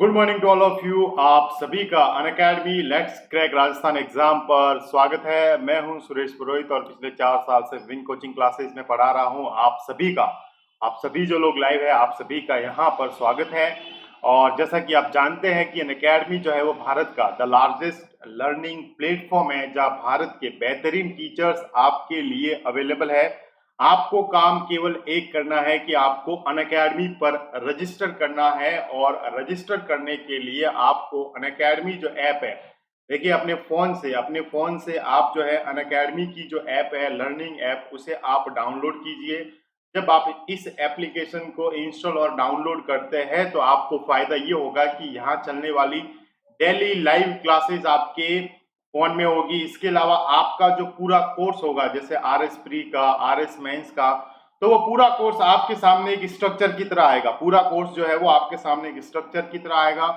Good morning to all of you. आप सभी का Unacademy let's crack Rajasthan exam पर स्वागत है। मैं हूं सुरेश पुरोहित और पिछले 4 साल से विन कोचिंग क्लासेस में पढ़ा रहा हूं आप सभी जो लोग लाइव है आप सभी का यहां पर स्वागत है। और जैसा कि आप जानते हैं कि अनअकैडमी जो है वो भारत का द लार्जेस्ट लर्निंग प्लेटफॉर्म है, जहां भारत के बेहतरीन टीचर्स आपके लिए अवेलेबल है। आपको काम केवल एक करना है कि आपको अनअकैडमी पर रजिस्टर करना है, और रजिस्टर करने के लिए आपको अनअकैडमी जो ऐप है, देखिए अपने फोन से आप जो है अनअकैडमी की जो ऐप है लर्निंग ऐप, उसे आप डाउनलोड कीजिए। जब आप इस एप्लीकेशन को इंस्टॉल और डाउनलोड करते हैं तो आपको फायदा ये होगा कि यहाँ चलने वाली डेली लाइव क्लासेस आपके फोन में होगी। इसके अलावा आपका जो पूरा कोर्स होगा, जैसे आर एस प्री का, आर एस मेंस का, तो वो पूरा कोर्स आपके सामने एक स्ट्रक्चर की तरह आएगा। पूरा कोर्स जो है वो आपके सामने एक स्ट्रक्चर की तरह आएगा।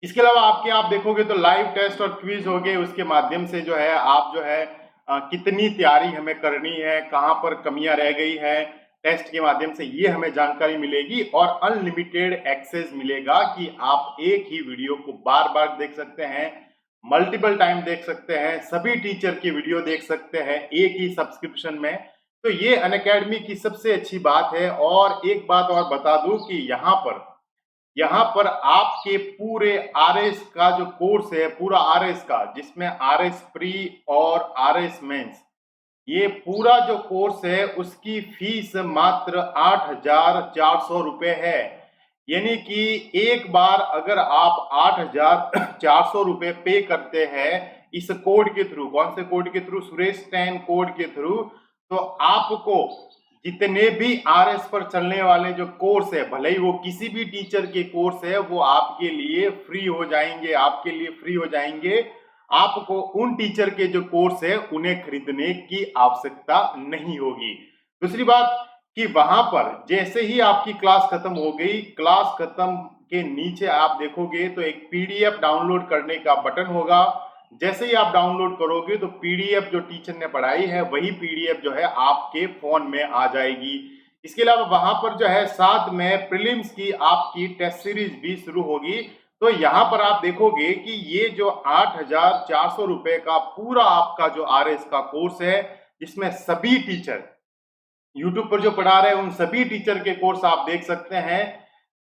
इसके अलावा आप देखोगे तो लाइव टेस्ट और क्विज होंगे, उसके माध्यम से जो है आप जो है कितनी तैयारी हमें करनी है, कहाँ पर कमियां रह गई है, टेस्ट के माध्यम से ये हमें जानकारी मिलेगी। और अनलिमिटेड एक्सेस मिलेगा कि आप एक ही वीडियो को बार बार देख सकते हैं, मल्टीपल टाइम देख सकते हैं, सभी टीचर की वीडियो देख सकते हैं एक ही सब्सक्रिप्शन में। तो ये अनअकैडमी की सबसे अच्छी बात है। और एक बात और बता दूं कि यहाँ पर आपके पूरे आरएस का जो कोर्स है, पूरा आरएस का, जिसमें आरएस प्री और आरएस मेंस, ये पूरा जो कोर्स है उसकी फीस मात्र 8,400 रुपए है। यानी कि एक बार अगर आप 8,400 रुपए पे करते हैं इस कोड के थ्रू, कौन से कोड के थ्रू? सुरेश 10 कोड के थ्रू, तो आपको जितने भी आरएस पर चलने वाले जो कोर्स है, भले ही वो किसी भी टीचर के कोर्स है, वो आपके लिए फ्री हो जाएंगे, आपके लिए फ्री हो जाएंगे। आपको उन टीचर के जो कोर्स है उन्हें खरीदने की आवश्यकता नहीं होगी। दूसरी बात कि वहां पर जैसे ही आपकी क्लास खत्म हो गई, क्लास खत्म के नीचे आप देखोगे तो एक पीडीएफ डाउनलोड करने का बटन होगा। जैसे ही आप डाउनलोड करोगे तो पीडीएफ जो टीचर ने पढ़ाई है वही पीडीएफ जो है आपके फोन में आ जाएगी। इसके अलावा वहां पर जो है साथ में प्रीलिम्स की आपकी टेस्ट सीरीज भी शुरू होगी। तो यहाँ पर आप देखोगे कि ये जो 8,400 रुपए का पूरा आपका जो आरएस का कोर्स है, जिसमें सभी टीचर यूट्यूब पर जो पढ़ा रहे हैं उन सभी टीचर के कोर्स आप देख सकते हैं।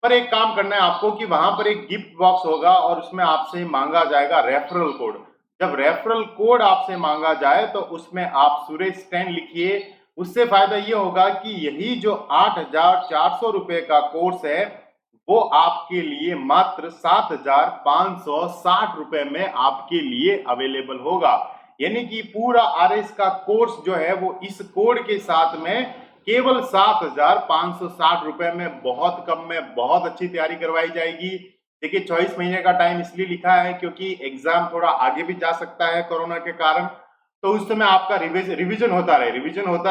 पर एक काम करना है आपको कि वहां पर एक गिफ्ट बॉक्स होगा और उसमें आपसे मांगा जाएगा रेफरल कोड। जब रेफरल कोड आपसे मांगा जाए तो उसमें आप सुरेश 10 लिखिए। उससे फायदा ये होगा कि यही जो 8,400 रुपए का कोर्स है वो आपके लिए मात्र 7,560 रुपए में आपके लिए अवेलेबल होगा। यानी कि पूरा आरएस का कोर्स जो है वो इस कोड के साथ में केवल 7,560 रुपए में, बहुत कम में बहुत अच्छी तैयारी करवाई जाएगी। देखिए 24 महीने का टाइम इसलिए लिखा है क्योंकि एग्जाम थोड़ा आगे भी जा सकता है कोरोना के कारण। तो उस समय आपका रिवीजन होता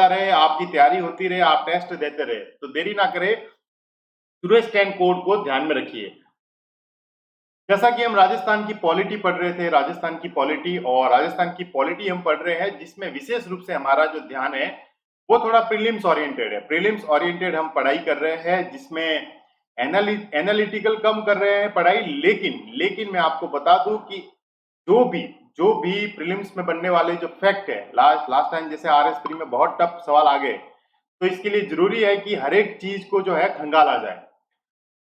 रहे, आपकी तैयारी होती रहे, आप टेस्ट देते रहे। तो देरी ना करें, सुरेश 10 कोड को ध्यान में रखिए। जैसा कि हम राजस्थान की पॉलिटी पढ़ रहे थे, राजस्थान की पॉलिटी हम पढ़ रहे हैं, जिसमें विशेष रूप से हमारा जो ध्यान है वो थोड़ा प्रीलिम्स ओरिएंटेड है। प्रीलिम्स ओरिएंटेड हम पढ़ाई कर रहे हैं, जिसमें एनालिटिकल कम कर रहे हैं पढ़ाई। लेकिन मैं आपको बता दूं कि जो भी प्रीलिम्स में बनने वाले जो फैक्ट है, लास्ट टाइम जैसे आरएस प्री में बहुत टफ सवाल आ गए, तो इसके लिए जरूरी है कि हर एक चीज को जो है खंगाला जाए।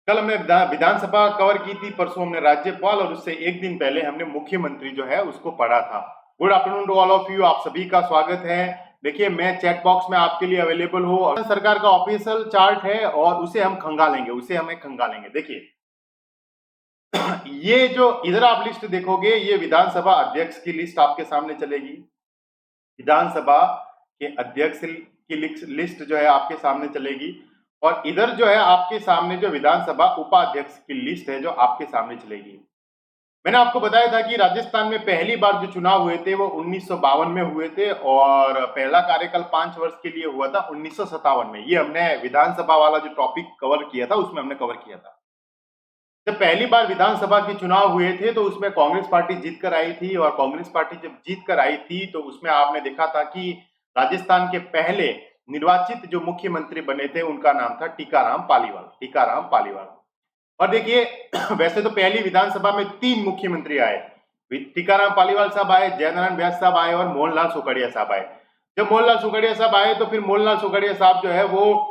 कल हमने विधानसभा कवर की थी, परसों हमने राज्यपाल, और उससे एक दिन पहले हमने मुख्यमंत्री जो है उसको पढ़ा था। Good afternoon to all of you, आप सभी का स्वागत है। देखिए मैं चैट बॉक्स में आपके लिए अवेलेबल हूँ, और सरकार का ऑफिशियल चार्ट है और उसे हमें खंगालेंगे। देखिए ये जो इधर आप लिस्ट देखोगे, ये विधानसभा अध्यक्ष की लिस्ट आपके सामने चलेगी। विधानसभा के अध्यक्ष की लिस्ट जो है आपके सामने चलेगी, और इधर जो है आपके सामने जो विधानसभा उपाध्यक्ष की लिस्ट है जो आपके सामने चलेगी। मैंने आपको बताया था कि राजस्थान में पहली बार जो चुनाव हुए थे वो 1952 में हुए थे, और पहला कार्यकाल 5 वर्ष के लिए हुआ था 1957 में। ये हमने विधानसभा वाला जो टॉपिक कवर किया था उसमें हमने कवर किया था। जब पहली बार विधानसभा के चुनाव हुए थे तो उसमें कांग्रेस पार्टी जीत कर आई थी, और कांग्रेस पार्टी जब जीत कर आई थी तो उसमें आपने देखा था कि राजस्थान के पहले निर्वाचित जो मुख्यमंत्री बने थे उनका नाम था टीकाराम पालीवाल। और देखिए वैसे तो पहली विधानसभा में 3 मुख्यमंत्री आए, टीकाराम पालीवाल साहब आए, जयनारायण व्यास साहब आए और मोहनलाल सुखड़िया साहब आए। जब मोहनलाल सुखड़िया साहब आए तो फिर मोहनलाल सुखड़िया साहब जो है वो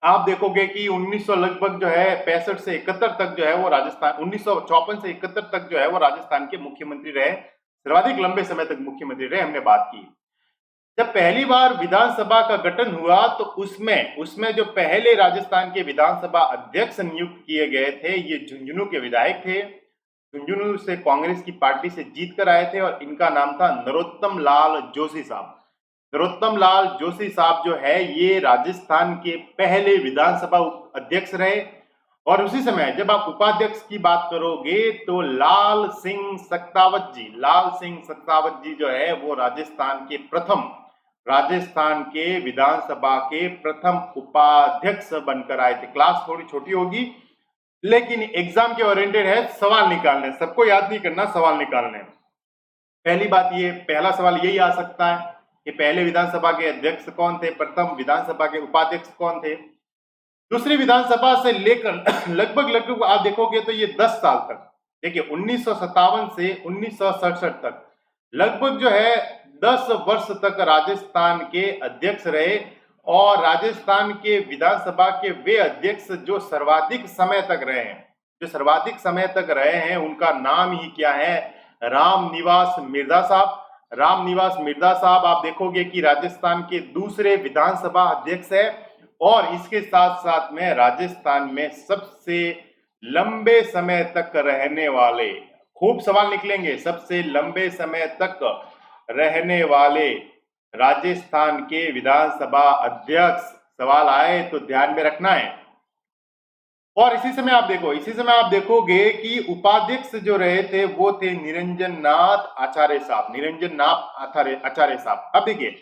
आप देखोगे कि 1900 लगभग जो है 65 से 71 तक जो है वो राजस्थान 1954 से 71 तक जो है वो राजस्थान के मुख्यमंत्री रहे, सर्वाधिक लंबे समय तक मुख्यमंत्री रहे। हमने बात की जब पहली बार विधानसभा का गठन हुआ तो उसमें उसमें जो पहले राजस्थान के विधानसभा अध्यक्ष नियुक्त किए गए थे ये झुंझुनू के विधायक थे। झुंझुनू से कांग्रेस की पार्टी से जीत कर आए थे और इनका नाम था नरोत्तम लाल जोशी साहब। नरोत्तम लाल जोशी साहब जो है ये राजस्थान के पहले विधानसभा अध्यक्ष रहे। और उसी समय जब आप उपाध्यक्ष की बात करोगे तो लाल सिंह सत्तावत जी जो है वो राजस्थान के विधानसभा के प्रथम उपाध्यक्ष बनकर आए थे। क्लास थोड़ी छोटी होगी लेकिन एग्जाम के ओरिएंटेड है, सवाल निकालने, सबको याद नहीं करना, सवाल निकालने। पहली बात ये पहला सवाल यही आ सकता है कि पहले विधानसभा के अध्यक्ष कौन थे, प्रथम विधानसभा के उपाध्यक्ष कौन थे। दूसरी विधानसभा से लेकर लगभग आप देखोगे तो ये 10 साल तक, देखिए 1957 से 1967 तक लगभग जो है 10 वर्ष तक राजस्थान के अध्यक्ष रहे। और राजस्थान के विधानसभा के वे अध्यक्ष जो सर्वाधिक समय तक रहे हैं उनका नाम ही क्या है, रामनिवास मिर्जा साहब। रामनिवास मिर्जा साहब आप देखोगे कि राजस्थान के दूसरे विधानसभा अध्यक्ष है और इसके साथ साथ में राजस्थान में सबसे लंबे समय तक रहने वाले, खूब सवाल निकलेंगे, सबसे लंबे समय तक रहने वाले राजस्थान के विधानसभा अध्यक्ष, सवाल आए तो ध्यान में रखना है। और इसी समय आप देखोगे कि उपाध्यक्ष जो रहे थे वो थे निरंजन नाथ आचार्य साहब। अब देखिए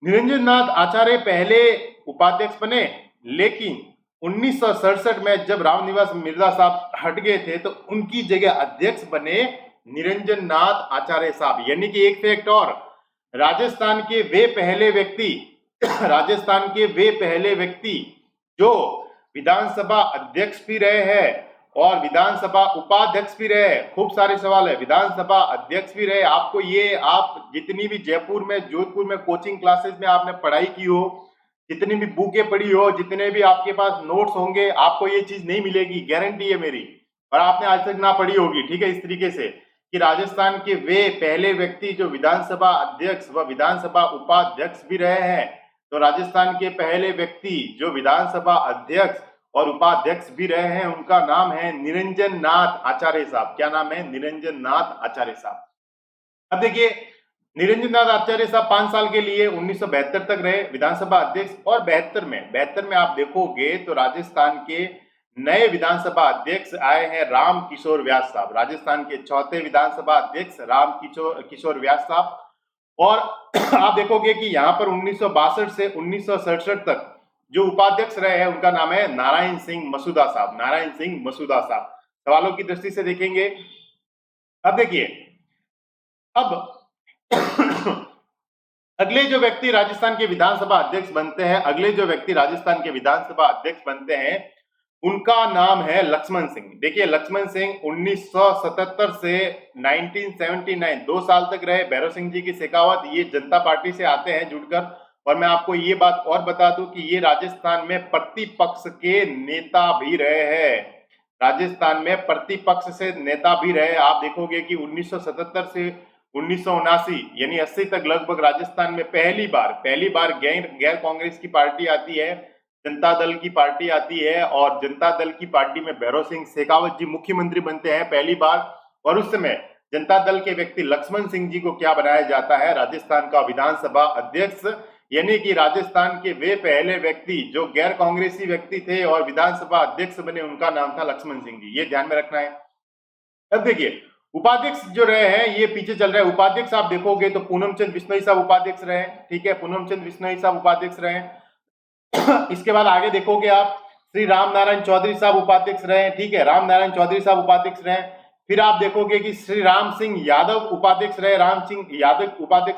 निरंजन नाथ आचार्य पहले उपाध्यक्ष बने, लेकिन 1967 में जब रामनिवास मिर्जा साहब हट गए थे तो उनकी जगह अध्यक्ष बने निरंजन नाथ आचार्य साहब। यानी कि एक फैक्ट और, राजस्थान के वे पहले व्यक्ति जो विधानसभा अध्यक्ष भी रहे हैं और विधानसभा उपाध्यक्ष भी रहे। खूब सारे सवाल है, विधानसभा अध्यक्ष भी रहे। आपको ये, आप जितनी भी जयपुर में, जोधपुर में कोचिंग क्लासेस में आपने पढ़ाई की हो, जितनी भी बुकें पढ़ी हो, जितने भी आपके पास नोट्स होंगे, आपको ये चीज नहीं मिलेगी, गारंटी है मेरी, और आपने आज तक ना पढ़ी होगी। ठीक है, इस तरीके से कि राजस्थान के वे पहले व्यक्ति जो विधानसभा अध्यक्ष व विधानसभा उपाध्यक्ष भी रहे हैं, तो राजस्थान के पहले व्यक्ति जो विधानसभा अध्यक्ष और उपाध्यक्ष भी रहे हैं उनका नाम है निरंजन नाथ आचार्य साहब। क्या नाम है? निरंजन नाथ आचार्य साहब। अब देखिए निरंजन नाथ आचार्य साहब 5 साल के लिए 1972 तक रहे विधानसभा अध्यक्ष। और 72 में आप देखोगे तो राजस्थान के नए विधानसभा अध्यक्ष आए हैं राम किशोर व्यास साहब, राजस्थान के चौथे विधानसभा अध्यक्ष राम किशोर व्यास साहब। और आप देखोगे कि यहाँ पर 1962 से 1967 तक जो उपाध्यक्ष रहे हैं उनका नाम है नारायण सिंह मसूदा साहब। सवालों की दृष्टि से देखेंगे। अब देखिए, अब अगले जो व्यक्ति राजस्थान के विधानसभा अध्यक्ष बनते हैं उनका नाम है लक्ष्मण सिंह। देखिए लक्ष्मण सिंह 1977 से 1979 2 साल तक रहे। भैरव सिंह जी की शेखावत, ये जनता पार्टी से आते हैं जुड़कर। और मैं आपको ये बात और बता दूं कि ये राजस्थान में प्रतिपक्ष के नेता भी रहे हैं, आप देखोगे कि 1977 से 1979 यानी 80 तक लगभग राजस्थान में पहली बार गैर कांग्रेस की पार्टी आती है, जनता दल की पार्टी आती है। और जनता दल की पार्टी में भैरव सिंह शेखावत जी मुख्यमंत्री बनते हैं पहली बार। और उस समय जनता दल के व्यक्ति लक्ष्मण सिंह जी को क्या बनाया जाता है? राजस्थान का विधानसभा अध्यक्ष। यानी कि राजस्थान के वे पहले व्यक्ति जो गैर कांग्रेसी व्यक्ति थे और विधानसभा अध्यक्ष बने, उनका नाम था लक्ष्मण सिंह जी। ये ध्यान में रखना है। अब देखिए उपाध्यक्ष जो रहे हैं ये पीछे चल रहे हैं। उपाध्यक्ष आप देखोगे तो पूनमचंद बिश्नोई साहब उपाध्यक्ष रहे। ठीक है, पूनमचंद बिश्नोई साहब उपाध्यक्ष रहे। इसके बाद आगे देखोगे आप श्री राम नारायण चौधरी साहब उपाध्यक्ष रहे। ठीक है, राम नारायण चौधरी साहब उपाध्यक्ष रहे। फिर आप देखोगे कि श्री राम सिंह यादव उपाध्यक्ष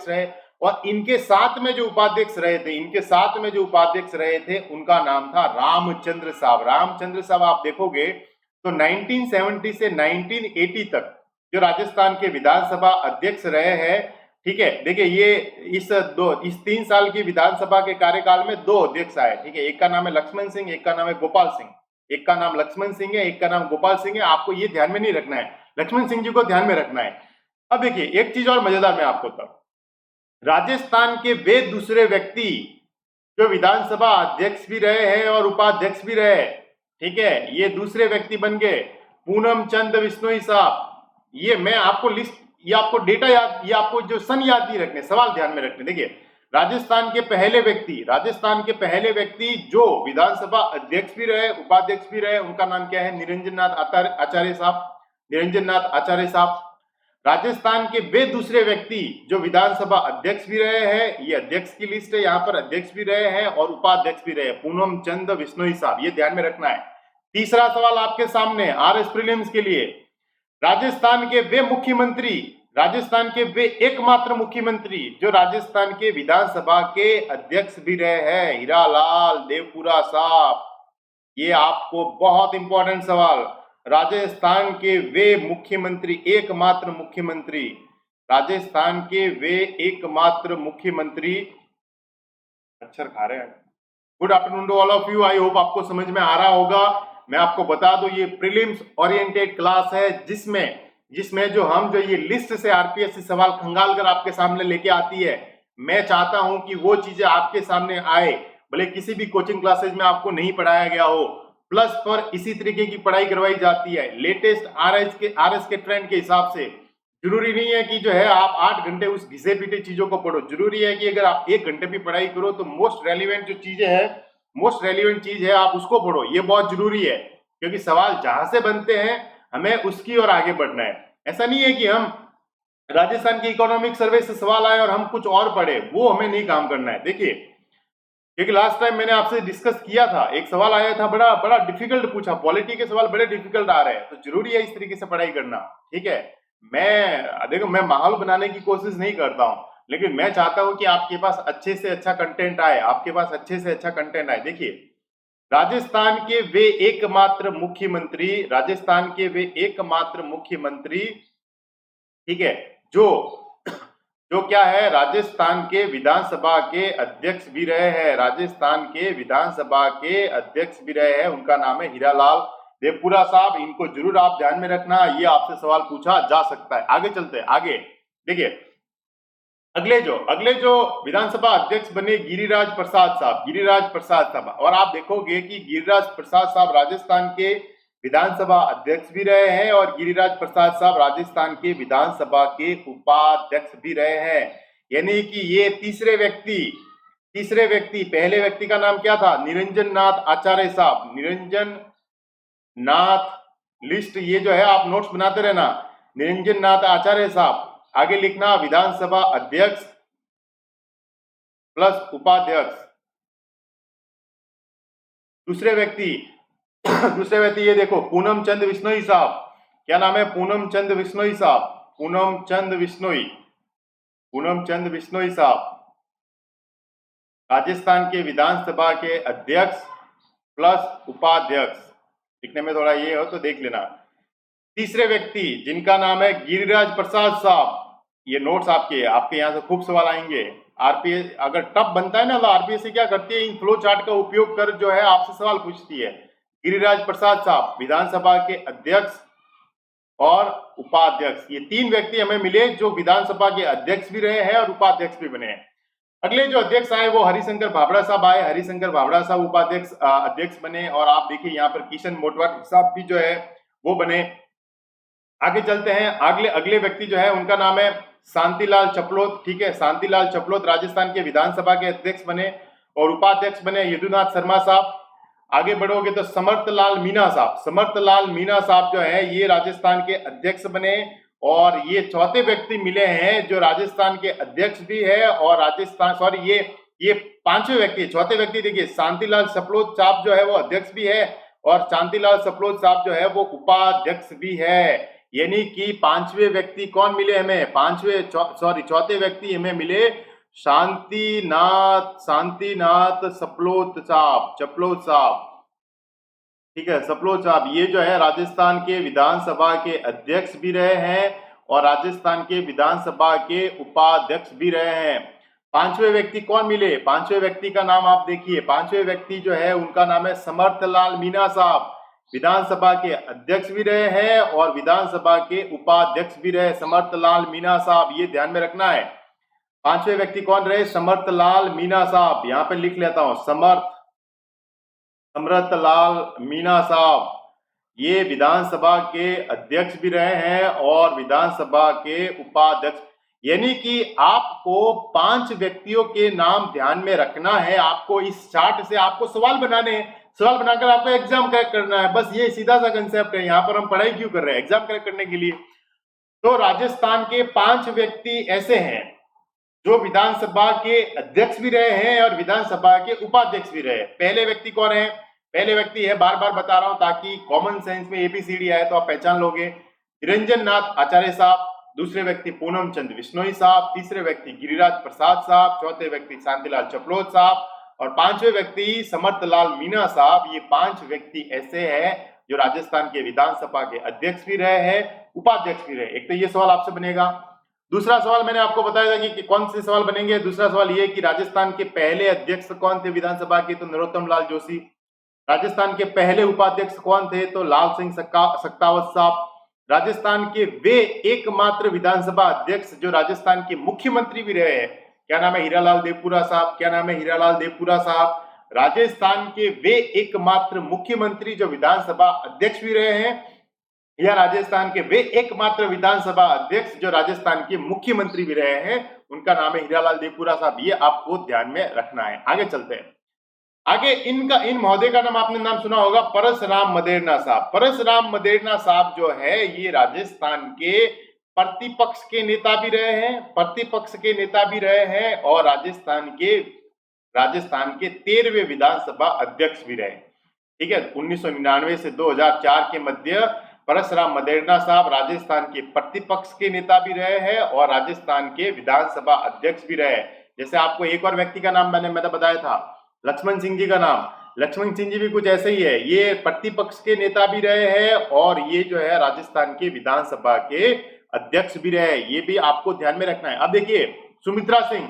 रहे, और इनके साथ में जो उपाध्यक्ष रहे थे, इनके साथ में जो उपाध्यक्ष रहे थे उनका नाम था रामचंद्र साहब। रामचंद्र साहब आप देखोगे तो 1970 से 1980 तक जो राजस्थान के विधानसभा अध्यक्ष रहे हैं, ठीक है। देखिए ये इस 3 साल की विधानसभा के कार्यकाल में 2 अध्यक्ष आए, ठीक है। एक का नाम है लक्ष्मण सिंह, एक का नाम है गोपाल सिंह। एक का नाम लक्ष्मण सिंह है, एक का नाम गोपाल सिंह है। आपको ये ध्यान में नहीं रखना है, लक्ष्मण सिंह जी को ध्यान में रखना है। अब देखिए एक चीज और मजेदार मैं आपको बताऊं, राजस्थान के वे दूसरे व्यक्ति जो विधानसभा अध्यक्ष भी रहे हैं और उपाध्यक्ष भी रहे, ठीक है, ये दूसरे व्यक्ति बन गए पूनम चंद बिश्नोई साहब। ये मैं आपको लिस्ट, ये आपको डेटा याद, ये आपको जो सन याद नहीं रखने, सवाल ध्यान में रखने। देखिए राजस्थान के पहले व्यक्ति जो विधानसभा अध्यक्ष भी रहे उपाध्यक्ष भी रहे, उनका नाम क्या है? निरंजन नाथ आचार्य साहब। निरंजन नाथ आचार्य साहब। राजस्थान के वे दूसरे व्यक्ति जो विधानसभा अध्यक्ष भी रहे हैं, ये अध्यक्ष की लिस्ट है, यहाँ पर अध्यक्ष भी रहे हैं और उपाध्यक्ष भी रहे, पूनम चंद बिश्नोई साहब। ये ध्यान में रखना है। तीसरा सवाल आपके सामने आरएस प्रीलिम्स के लिए, राजस्थान के वे मुख्यमंत्री, राजस्थान के वे एकमात्र मुख्यमंत्री जो राजस्थान के विधानसभा के अध्यक्ष भी रहे हैं, हीरालाल देवपुरा साहब। ये आपको बहुत इंपॉर्टेंट सवाल, राजस्थान के वे मुख्यमंत्री, एकमात्र मुख्यमंत्री, राजस्थान के वे एकमात्र मुख्यमंत्री, अक्षर खा रहे हैं। Good afternoon to all of you, I hope आपको समझ में आ रहा होगा। मैं आपको बता दूं ये प्रीलिम्स ओरिएंटेड क्लास है जिसमें जो ये लिस्ट से आरपीएससी सवाल खंगाल कर आपके सामने लेके आती है। मैं चाहता हूं कि वो चीजें आपके सामने आए, भले किसी भी कोचिंग क्लासेज में आपको नहीं पढ़ाया गया हो, प्लस पर इसी तरीके की पढ़ाई करवाई जाती है लेटेस्ट आरएस के ट्रेंड के हिसाब से। जरूरी नहीं है कि जो है आप 8 घंटे उस घिसे पीटे चीजों को पढ़ो, जरूरी है कि अगर आप 1 घंटे भी पढ़ाई करो तो मोस्ट रेलिवेंट जो चीजें है, मोस्ट रेलिवेंट चीज है आप उसको पढ़ो। ये बहुत जरूरी है क्योंकि सवाल जहां से बनते हैं हमें उसकी ओर आगे बढ़ना है। ऐसा नहीं है कि हम राजस्थान की इकोनॉमिक सर्वे से सवाल आए और हम कुछ और पढ़े, वो हमें नहीं काम करना है। देखिए क्योंकि लास्ट टाइम मैंने आपसे डिस्कस किया था, एक सवाल आया था बड़ा डिफिकल्ट पूछा, पॉलिटी के सवाल बड़े डिफिकल्ट आ रहे हैं, तो जरूरी है इस तरीके से पढ़ाई करना, ठीक है। मैं माहौल बनाने की कोशिश नहीं करता हूं, लेकिन मैं चाहता हूं कि आपके पास अच्छे से अच्छा कंटेंट आए, आपके पास अच्छे से अच्छा कंटेंट आए। देखिए राजस्थान के वे एकमात्र मुख्यमंत्री, राजस्थान के वे एकमात्र मुख्यमंत्री, ठीक है, जो क्या है, राजस्थान के विधानसभा के अध्यक्ष भी रहे हैं, राजस्थान के विधानसभा के अध्यक्ष भी रहे हैं, उनका नाम है हीरालाल देवपुरा साहब। इनको जरूर आप ध्यान में रखना, ये आपसे सवाल पूछा जा सकता है। आगे चलते हैं, आगे देखिए अगले जो विधानसभा अध्यक्ष बने गिरिराज प्रसाद साहब। और आप देखोगे कि गिरिराज प्रसाद साहब राजस्थान के विधानसभा अध्यक्ष भी रहे हैं और गिरिराज प्रसाद साहब राजस्थान के विधानसभा के उपाध्यक्ष भी रहे हैं। यानी कि ये तीसरे व्यक्ति, पहले व्यक्ति का नाम क्या था? निरंजन नाथ आचार्य साहब। निरंजन नाथ लिस्ट, ये जो है आप नोट्स बनाते रहना, निरंजन नाथ आचार्य साहब। आगे लिखना विधानसभा अध्यक्ष प्लस उपाध्यक्ष। दूसरे व्यक्ति ये देखो पूनम चंद बिश्नोई साहब। क्या नाम है? पूनम चंद बिश्नोई साहब। पूनम चंद बिश्नोई साहब राजस्थान के विधानसभा के अध्यक्ष प्लस उपाध्यक्ष। लिखने में थोड़ा ये हो तो देख लेना। तीसरे व्यक्ति जिनका नाम है गिरिराज प्रसाद साहब। ये नोट्स आपके यहाँ से खूब सवाल आएंगे। आरपीएस अगर टफ बनता है ना तो आरपीएस क्या करती है, इन फ्लो चार्ट का उपयोग कर जो है आपसे सवाल पूछती है। गिरिराज प्रसाद साहब विधानसभा के अध्यक्ष और उपाध्यक्ष, ये 3 व्यक्ति हमें मिले जो विधानसभा के अध्यक्ष भी रहे हैं और उपाध्यक्ष भी बने हैं। अगले जो अध्यक्ष आए वो हरिशंकर भाभड़ा साहब आए। हरिशंकर भाभड़ा साहब अध्यक्ष बने। और आप देखिए यहाँ पर किशन मोटवार साहब भी जो है वो बने। आगे चलते हैं, अगले व्यक्ति जो है उनका नाम है शांतिलाल चपलोत। ठीक है, शांतिलाल चपलोत राजस्थान के विधानसभा के अध्यक्ष बने और उपाध्यक्ष बने यदुनाथ शर्मा साहब। आगे बढ़ोगे तो समर्थलाल मीणा साहब जो है ये राजस्थान के अध्यक्ष बने। और ये चौथे व्यक्ति मिले हैं जो राजस्थान के अध्यक्ष भी है और ये 5वें व्यक्ति, चौथे व्यक्ति देखिए शांतिलाल चपलोत साहब जो है वो अध्यक्ष भी है और शांतिलाल चपलोत साहब जो है वो उपाध्यक्ष भी है। यानी कि 5वें व्यक्ति कौन मिले हमें? चौथे व्यक्ति हमें मिले शांतिनाथ चपलोत साहब, ठीक है, सपलोत साहब, ये जो है राजस्थान के विधानसभा के अध्यक्ष भी रहे हैं और राजस्थान के विधानसभा के उपाध्यक्ष भी रहे हैं। पांचवें व्यक्ति कौन मिले? पांचवें व्यक्ति का नाम आप देखिए, पांचवें व्यक्ति जो है उनका नाम है समर्थलाल मीणा साहब। विधानसभा के अध्यक्ष भी रहे हैं और विधानसभा के उपाध्यक्ष भी रहे समर्थलाल मीणा साहब, ये ध्यान में रखना है। पांचवें व्यक्ति कौन रहे? समर्थलाल मीणा साहब। यहां पर लिख लेता हूं, समर्थलाल मीणा साहब, ये विधानसभा के अध्यक्ष भी रहे हैं और विधानसभा के उपाध्यक्ष। यानी कि आपको 5 व्यक्तियों के नाम ध्यान में रखना है। आपको इस चार्ट से आपको सवाल बनाने हैं, सवाल बनाकर आपको एग्जाम क्रैक करना है। बस ये सीधा सा कंसेप्ट है। यहाँ पर हम पढ़ाई क्यों कर रहे हैं? एग्जाम क्रैक करने के लिए। तो राजस्थान के 5 व्यक्ति ऐसे हैं जो विधानसभा के अध्यक्ष भी रहे हैं और विधानसभा के उपाध्यक्ष भी रहे। पहले व्यक्ति कौन है? पहले व्यक्ति है, बार बार बता रहा हूं ताकि कॉमन सेंस में एबीसीडी आए तो आप पहचान लोगे, निरंजन नाथ आचार्य साहब। दूसरे व्यक्ति पूनम चंद बिश्नोई साहब। तीसरे व्यक्ति गिरिराज प्रसाद साहब। चौथे व्यक्ति शांतिलाल चपलोत साहब और पांचवें व्यक्ति समर्थलाल मीणा साहब। ये 5 व्यक्ति ऐसे हैं जो राजस्थान के विधानसभा के अध्यक्ष भी रहे हैं, उपाध्यक्ष भी रहे। एक तो ये सवाल आपसे बनेगा। दूसरा सवाल मैंने आपको बताया था कि कौन से सवाल बनेंगे। दूसरा सवाल ये कि राजस्थान के पहले अध्यक्ष कौन थे विधानसभा के? तो नरोत्तम लाल जोशी। राजस्थान के पहले उपाध्यक्ष कौन थे? तो लाल सिंह सक्तावत साहब। राजस्थान के वे एकमात्र विधानसभा अध्यक्ष जो राजस्थान के मुख्यमंत्री भी रहे हैं, क्या नाम है? हीरालाल देवपुरा साहब। क्या नाम है? हीरालाल देवपुरा साहब। राजस्थान के वे एकमात्र मुख्यमंत्री जो विधानसभा अध्यक्ष भी रहे हैं, या राजस्थान के वे एकमात्र विधानसभा अध्यक्ष जो राजस्थान के मुख्यमंत्री भी रहे हैं, उनका नाम है हीरालाल देवपुरा साहब। ये आपको ध्यान में रखना है। आगे चलते हैं। आगे इन महोदय का नाम आपने नाम सुना होगा, परसराम मदेरणा साहब। परसराम मदेरणा साहब जो है ये राजस्थान के प्रतिपक्ष के नेता भी रहे हैं, प्रतिपक्ष के नेता भी रहे हैं और राजस्थान के 13वें विधानसभा अध्यक्ष भी रहे। ठीक है, 1999 से 2004 के मध्य परसराम मदेरणा साहब राजस्थान के प्रतिपक्ष के नेता भी रहे हैं और राजस्थान के विधानसभा अध्यक्ष भी रहे। जैसे आपको एक और व्यक्ति का नाम मैंने बताया था, लक्ष्मण सिंह जी का नाम। लक्ष्मण सिंह जी भी कुछ ऐसे ही है, ये प्रतिपक्ष के नेता भी रहे हैं और ये जो है राजस्थान के विधानसभा के अध्यक्ष भी रहे। ये भी आपको ध्यान में रखना है। अब देखिए, सुमित्रा सिंह,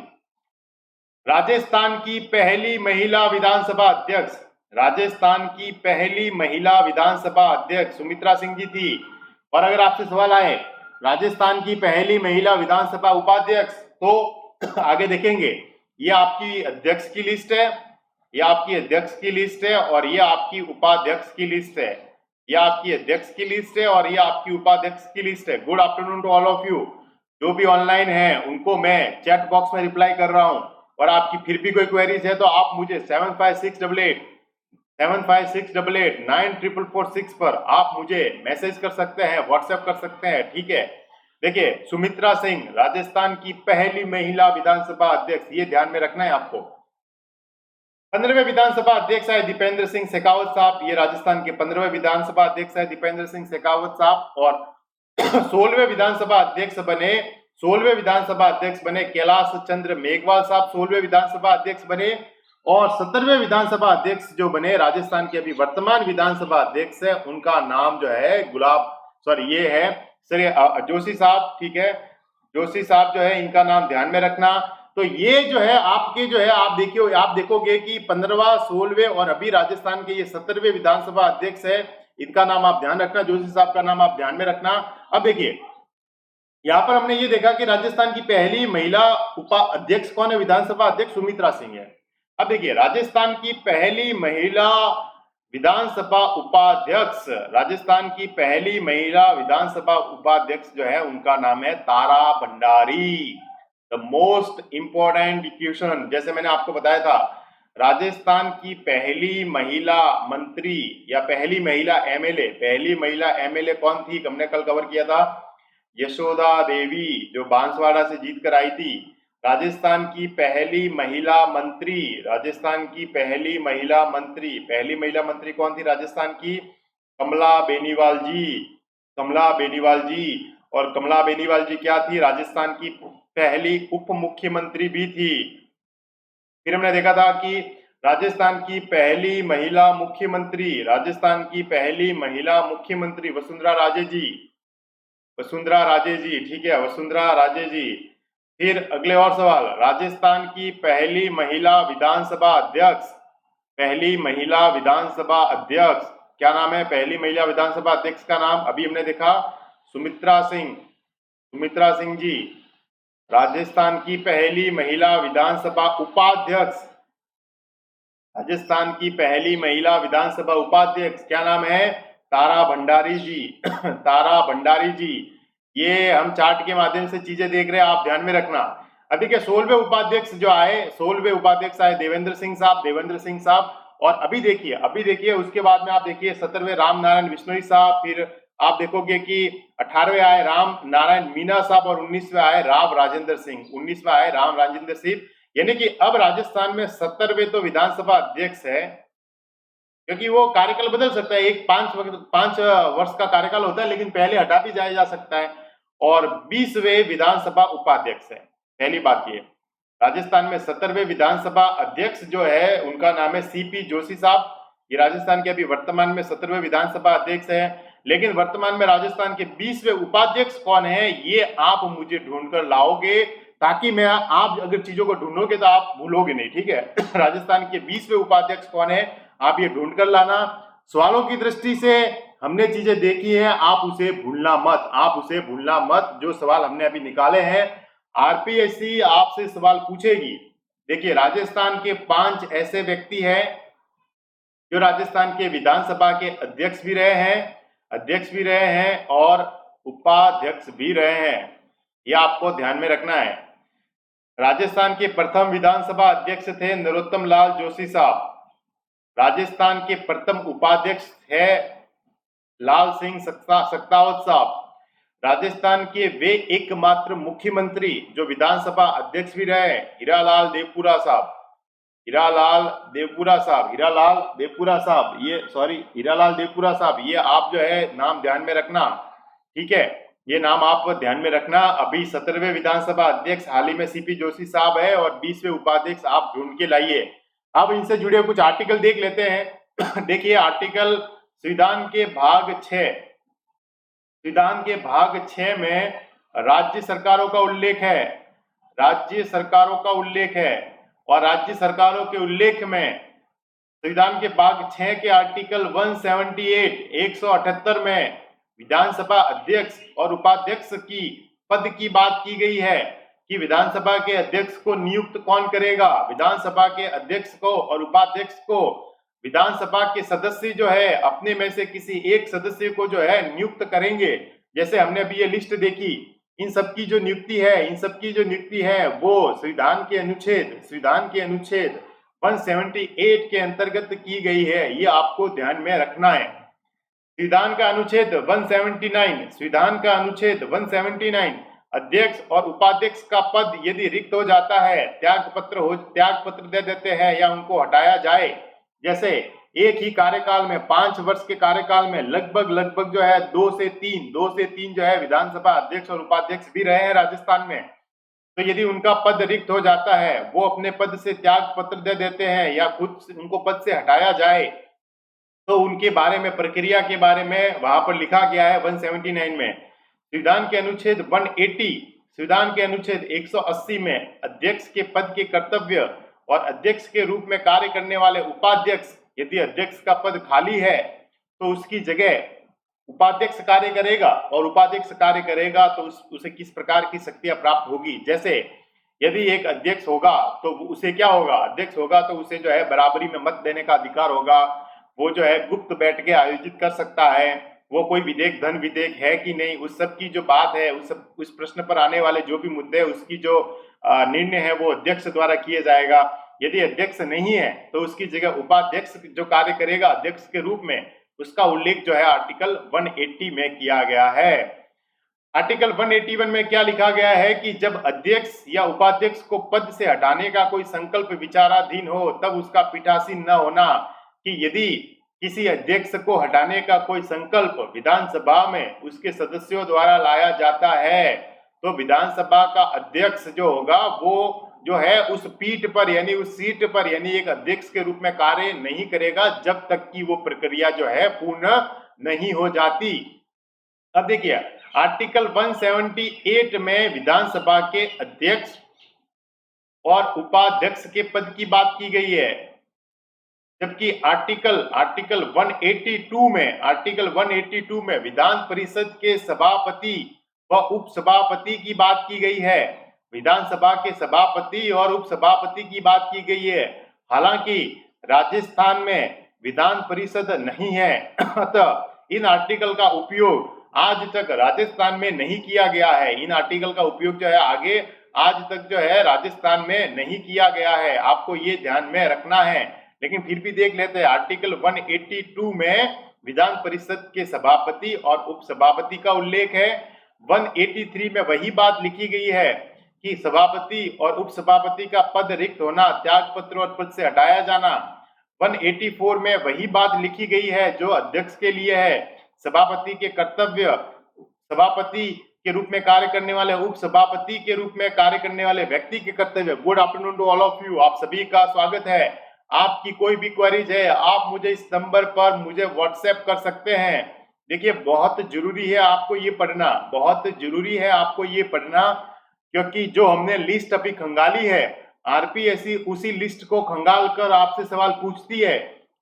राजस्थान की पहली महिला विधानसभा अध्यक्ष, राजस्थान की पहली महिला विधानसभा अध्यक्ष सुमित्रा सिंह जी थी। और अगर आपसे सवाल आए राजस्थान की पहली महिला विधानसभा उपाध्यक्ष, तो आगे देखेंगे, ये आपकी अध्यक्ष की लिस्ट है, ये आपकी अध्यक्ष की लिस्ट है और ये आपकी उपाध्यक्ष की लिस्ट है। ये आपकी अध्यक्ष की लिस्ट है और ये आपकी उपाध्यक्ष की लिस्ट है। Good afternoon to all of you. जो भी ऑनलाइन है उनको मैं चैट बॉक्स में रिप्लाई कर रहा हूं और आपकी फिर भी कोई क्वेरीज है तो आप मुझे 7568 पर आप मुझे मैसेज कर सकते हैं, व्हाट्सएप कर सकते हैं। ठीक है, देखिए, सुमित्रा सिंह राजस्थान की पहली महिला विधानसभा अध्यक्ष, ये ध्यान में रखना है आपको। 15वें विधानसभा अध्यक्ष है दीपेंद्र सिंह शेखावत साहब, ये राजस्थान के 15वें विधानसभा अध्यक्ष है दीपेंद्र सिंह शेखावत साहब। और 16वें विधानसभा अध्यक्ष बने कैलाश चंद्र मेघवाल साहब, 16वें विधानसभा अध्यक्ष बने। और 17वें विधानसभा अध्यक्ष जो बने राजस्थान के अभी वर्तमान विधानसभा अध्यक्ष है, उनका नाम जो है ये है जोशी साहब। ठीक है, जोशी साहब जो है, इनका नाम ध्यान में रखना। तो ये जो है आपके जो है आप देखोगे कि 15वां, 16वें और अभी राजस्थान के ये 17वें विधानसभा अध्यक्ष है, इनका नाम आप ध्यान रखना, जोशी साहब का नाम आप ध्यान में रखना। अब देखिए, यहाँ पर हमने ये देखा कि राजस्थान की पहली महिला उपाध्यक्ष कौन है? विधानसभा अध्यक्ष सुमित्रा सिंह है। अब देखिए, राजस्थान की पहली महिला विधानसभा उपाध्यक्ष, राजस्थान की पहली महिला विधानसभा उपाध्यक्ष जो है उनका नाम है Tara Bhandari. The most important question, जैसे मैंने आपको बताया था, राजस्थान की पहली महिला मंत्री या पहली महिला एमएलए कौन थी? हमने कल कवर किया था, यशोदा देवी, जो बांसवाड़ा से जीत कर आई थी। राजस्थान की पहली महिला मंत्री, राजस्थान की पहली महिला मंत्री कौन थी राजस्थान की? कमला बेनीवाल जी। और कमला बेनीवाल जी क्या थी? राजस्थान की पहली उप मुख्यमंत्री भी थी। फिर हमने देखा था कि राजस्थान की पहली महिला मुख्यमंत्री, राजस्थान की पहली महिला मुख्यमंत्री वसुंधरा राजे जी, वसुंधरा राजे जी, ठीक है, वसुंधरा राजे जी। फिर अगले और सवाल, राजस्थान की पहली महिला विधानसभा अध्यक्ष, पहली महिला विधानसभा अध्यक्ष क्या नाम है? पहली महिला विधानसभा अध्यक्ष का नाम अभी हमने देखा सुमित्रा सिंह, सुमित्रा सिंह जी। राजस्थान की पहली महिला विधानसभा उपाध्यक्ष, राजस्थान की पहली महिला विधानसभा उपाध्यक्ष क्या नाम है? तारा भंडारी जी तारा भंडारी जी। ये हम चार्ट के माध्यम से चीजें देख रहे हैं, आप ध्यान में रखना। अभी के 16वें उपाध्यक्ष जो आए, 16वें उपाध्यक्ष आए देवेंद्र सिंह साहब, देवेंद्र सिंह साहब। और अभी देखिए उसके बाद में आप देखिए 17वें राम नारायण बिश्नोई साहब, फिर आप देखोगे कि 18वें आए राम नारायण मीना साहब और 19वें आए राव राजेंद्र सिंह, 19वें आए राम राजेंद्र सिंह। यानी कि अब राजस्थान में 70वें तो विधानसभा अध्यक्ष है, क्योंकि वो कार्यकाल बदल सकता है, एक 5 वर्ष का कार्यकाल होता है, लेकिन पहले हटा भी जाया जा सकता है। और 20वें विधानसभा उपाध्यक्ष है। पहली बात ये, राजस्थान में 70वें विधानसभा अध्यक्ष जो है उनका नाम है सीपी जोशी साहब। ये राजस्थान के अभी वर्तमान में 70वें विधानसभा अध्यक्ष है। लेकिन वर्तमान में राजस्थान के 20वें उपाध्यक्ष कौन है, ये आप मुझे ढूंढकर लाओगे, ताकि मैं, आप अगर चीजों को ढूंढोगे तो आप भूलोगे नहीं, ठीक है। राजस्थान के 20वें उपाध्यक्ष कौन है, आप ये ढूंढ कर लाना। सवालों की दृष्टि से हमने चीजें देखी है, आप उसे भूलना मत, आप उसे भूलना मत। जो सवाल हमने अभी निकाले हैं, आरपीएससी आपसे सवाल पूछेगी। देखिए, राजस्थान के 5 ऐसे व्यक्ति हैं जो राजस्थान के विधानसभा के अध्यक्ष भी रहे हैं और उपाध्यक्ष भी रहे हैं। यह आपको ध्यान में रखना है। राजस्थान के प्रथम विधानसभा अध्यक्ष थे नरोत्तम लाल जोशी साहब। राजस्थान के प्रथम उपाध्यक्ष है लाल सिंह सक्तावत साहब। राजस्थान के वे एकमात्र मुख्यमंत्री जो विधानसभा अध्यक्ष भी रहे, हीरालाल देवपुरा साहब, हीरालाल देवपुरा साहब, ये आप जो है नाम ध्यान में रखना, ठीक है। ये नाम आप ध्यान में रखना। अभी 17वें विधानसभा अध्यक्ष हाल ही में सीपी जोशी साहब है और 20वें उपाध्यक्ष आप ढूंढ के लाइए। अब इनसे जुड़े कुछ आर्टिकल देख लेते हैं। देखिए, आर्टिकल संविधान के भाग 6, संविधान के भाग 6 में राज्य सरकारों का उल्लेख है, राज्य सरकारों का उल्लेख है। और राज्य सरकारों के उल्लेख में संविधान के भाग 6 के आर्टिकल 178 178 में विधानसभा अध्यक्ष और उपाध्यक्ष की पद की बात की गई है कि विधानसभा के अध्यक्ष को नियुक्त कौन करेगा। विधानसभा के अध्यक्ष को और उपाध्यक्ष को विधानसभा के सदस्य जो है अपने में से किसी एक सदस्य को जो है नियुक्त करेंगे। जैसे हमने अभी ये लिस्ट देखी, इन सबकी जो नियुक्ति है वो संविधान के अनुच्छेद 178 के अंतर्गत की गई है। ये आपको ध्यान में रखना है। संविधान का अनुच्छेद 179, अध्यक्ष और उपाध्यक्ष का पद यदि रिक्त हो जाता है, त्याग पत्र दे देते हैं या उनको हटाया जाए। जैसे एक ही कार्यकाल में 5 वर्ष के कार्यकाल में लगभग जो है 2 से 3 जो है विधानसभा अध्यक्ष और उपाध्यक्ष भी रहे हैं राजस्थान में। तो यदि उनका पद रिक्त हो जाता है, वो अपने पद से त्याग पत्र दे देते हैं या खुद उनको पद से हटाया जाए, तो उनके बारे में, प्रक्रिया के बारे में वहां पर लिखा गया है 179 में। संविधान के अनुच्छेद 180, संविधान के अनुच्छेद 180 में अध्यक्ष के पद के कर्तव्य और अध्यक्ष के रूप में कार्य करने वाले उपाध्यक्ष, यदि अध्यक्ष का पद खाली है तो उसकी जगह उपाध्यक्ष कार्य करेगा, और उपाध्यक्ष कार्य करेगा तो उसे किस प्रकार की शक्तियां प्राप्त होगी। जैसे यदि एक अध्यक्ष होगा तो उसे क्या होगा, अध्यक्ष होगा तो उसे जो है बराबरी में मत देने का अधिकार होगा। वो जो है गुप्त बैठकें आयोजित कर सकता है। वो कोई विधेयक, धन विधेयक है कि नहीं, उस सब की जो बात है, उस प्रश्न पर आने वाले जो भी मुद्दे है, उसकी जो निर्णय है वो अध्यक्ष द्वारा किए जाएगा। यदि अध्यक्ष नहीं है तो उसकी जगह उपाध्यक्ष जो कार्य करेगा अध्यक्ष के रूप में, उसका उल्लेख जो है आर्टिकल 180 में किया गया है। आर्टिकल 181 में क्या लिखा गया है कि जब अध्यक्ष या उपाध्यक्ष को पद से हटाने का कोई संकल्प विचाराधीन हो, तब उसका पीठासीन न होना, कि यदि किसी अध्यक्ष को हटाने का कोई संकल्प विधानसभा में उसके सदस्यों द्वारा लाया जाता है तो विधानसभा का अध्यक्ष जो होगा वो जो है उस पीठ पर यानी उस सीट पर यानी एक अध्यक्ष के रूप में कार्य नहीं करेगा जब तक कि वो प्रक्रिया जो है पूर्ण नहीं हो जाती। अब देखिए आर्टिकल 178 में विधानसभा के अध्यक्ष और उपाध्यक्ष के पद की बात की गई है, जबकि आर्टिकल 182 में विधान परिषद के सभापति व उपसभापति की बात की गई है। विधानसभा के सभापति और उपसभापति की बात की गई है। हालांकि राजस्थान में विधान परिषद नहीं है, अतः इन आर्टिकल का उपयोग आज तक राजस्थान में नहीं किया गया है। इन आर्टिकल का उपयोग जो है आगे आज तक जो है राजस्थान में नहीं किया गया है, आपको ये ध्यान में रखना है। लेकिन फिर भी देख लेते हैं आर्टिकल 182 में विधान परिषद के सभापति और उपसभापति का उल्लेख है। 183 में वही बात लिखी गई है कि सभापति और उपसभापति का पद रिक्त होना, त्यागपत्र और पद से हटाया जाना। 184 में वही बात लिखी गई है जो अध्यक्ष के लिए है। सभापति के कर्तव्य, सभापति के रूप में कार्य करने वाले, उप सभापति के रूप में कार्य करने वाले व्यक्ति के कर्तव्य। Good afternoon to all of you, आप सभी का स्वागत है। आपकी कोई भी क्वेरीज है आप मुझे इस नंबर पर मुझे व्हाट्सएप कर सकते हैं। देखिए बहुत जरूरी है आपको ये पढ़ना, बहुत जरूरी है आपको ये पढ़ना, क्योंकि जो हमने लिस्ट अभी खंगाली है आरपीएससी उसी लिस्ट को खंगाल कर आपसे सवाल पूछती है।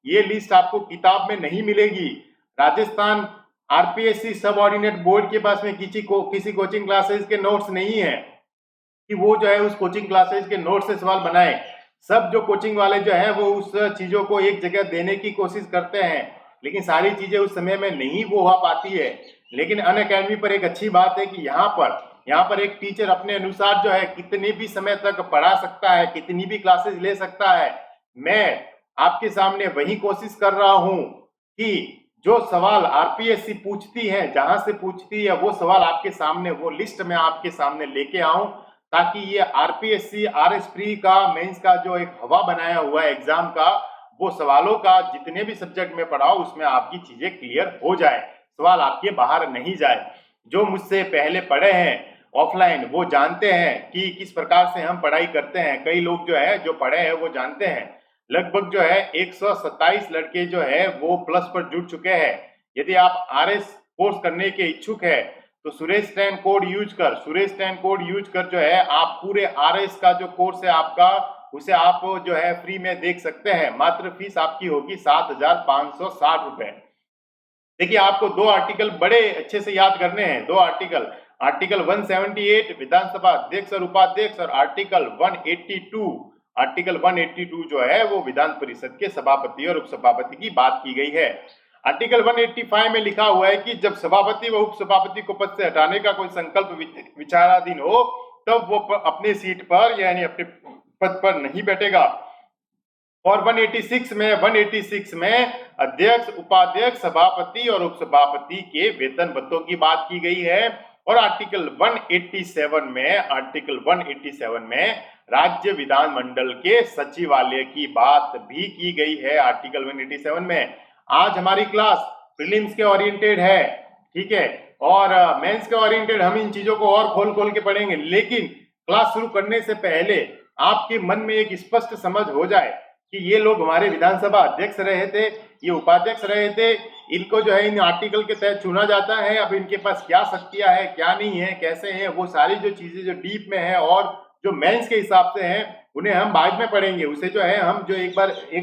ये लिस्ट आपको किताब में नहीं मिलेगी। राजस्थान आरपीएससी सब ऑर्डिनेट बोर्ड के पास में किसी कोचिंग क्लासेस के नोट्स नहीं है कि वो जो है उस कोचिंग क्लासेस के नोट से सवाल बनाए। सब जो कोचिंग वाले जो है वो उस चीजों को एक जगह देने की कोशिश करते हैं, लेकिन सारी चीजें उस समय में नहीं वो हो पाती है। लेकिन अनअकैडमी पर एक अच्छी बात है कि यहाँ पर एक टीचर अपने अनुसार जो है कितने भी समय तक पढ़ा सकता है, कितनी भी क्लासेस ले सकता है। मैं आपके सामने वही कोशिश कर रहा हूं कि जो सवाल आरपीएससी पूछती है, जहां से पूछती है वो सवाल आपके सामने, वो लिस्ट में आपके सामने लेके आऊं, ताकि ये आरपीएससी आरएस प्री का मेंस का जो एक हवा बनाया हुआ है एग्जाम का, वो सवालों का जितने भी सब्जेक्ट में पढ़ाओ उसमें आपकी चीजें क्लियर हो जाए, सवाल आपके बाहर नहीं जाए। जो मुझसे पहले पढ़े हैं ऑफलाइन वो जानते हैं कि किस प्रकार से हम पढ़ाई करते हैं। कई लोग जो है जो पढ़े हैं वो जानते हैं। लगभग जो है 127 लड़के जो है वो प्लस पर जुड़ चुके हैं। यदि आप आरएस कोर्स करने के इच्छुक है तो सुरेश 10 कोड यूज कर जो है आप पूरे आरएस का जो कोर्स है आपका उसे आप जो है फ्री में देख सकते हैं। मात्र फीस आपकी होगी 7,560 रुपए। देखिए आपको दो आर्टिकल बड़े अच्छे से याद करने हैं। दो आर्टिकल 178 विधानसभा अध्यक्ष और उपाध्यक्ष और आर्टिकल 182 जो है वो विधान परिषद के सभापति और उपसभापति की बात की गई है। आर्टिकल 185 में लिखा हुआ है कि जब सभापति व उपसभापति को पद से हटाने का कोई संकल्प विचाराधीन हो तब वो अपने सीट पर यानी अपने पद पर नहीं बैठेगा। और 186 में अध्यक्ष, उपाध्यक्ष, सभापति और उपसभापति के वेतन भत्तों की बात की गई है। और आर्टिकल 187 में राज्य विधानमंडल के सचिवालय की बात भी की गई है। आर्टिकल 187 में आज हमारी क्लास प्रीलिम्स के ओरिएंटेड है, ठीक है, और मेंस के ओरिएंटेड हम इन चीजों को और खोल के पढ़ेंगे। लेकिन क्लास शुरू करने से पहले आपके मन में एक स्पष्ट समझ हो जाए कि ये लोग हमारे विधानसभा अध्यक्ष रहे थे, ये उपाध्यक्ष रहे थे, इनको जो है इन आर्टिकल के तहत चुना जाता है। अब इनके पास क्या शक्तियां है, क्या नहीं है, कैसे हैं, वो सारी जो चीजें जो डीप में है और जो मेंस के हिसाब से हैं उन्हें हम बाद में पढ़ेंगे। उसे जो है हम जो एक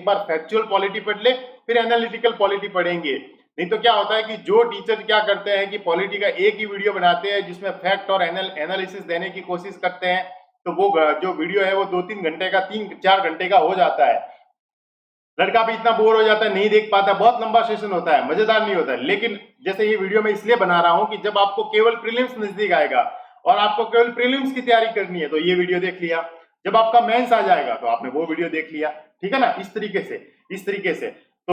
बार फैक्चुअल पॉलिटी पढ़ ले फिर एनालिटिकल पॉलिटी पढ़ेंगे। नहीं तो क्या होता है कि जो टीचर क्या करते हैं कि पॉलिटी का एक ही वीडियो बनाते हैं जिसमें फैक्ट और एनालिसिस देने की कोशिश करते हैं, तो वो जो वीडियो है वो 2-3 घंटे का, 3-4 घंटे का हो जाता है। लड़का भी इतना बोर हो जाता है, नहीं देख पाता, बहुत लंबा सेशन होता है, मजेदार नहीं होता है। लेकिन जैसे ये वीडियो मैं इसलिए बना रहा हूं कि जब आपको केवल प्रीलिम्स नजदीक आएगा और आपको केवल प्रीलिम्स की तैयारी करनी है तो ये वीडियो देख लिया, जब आपका मेंस आ जाएगा तो आपने वो वीडियो देख लिया, ठीक है ना। इस तरीके से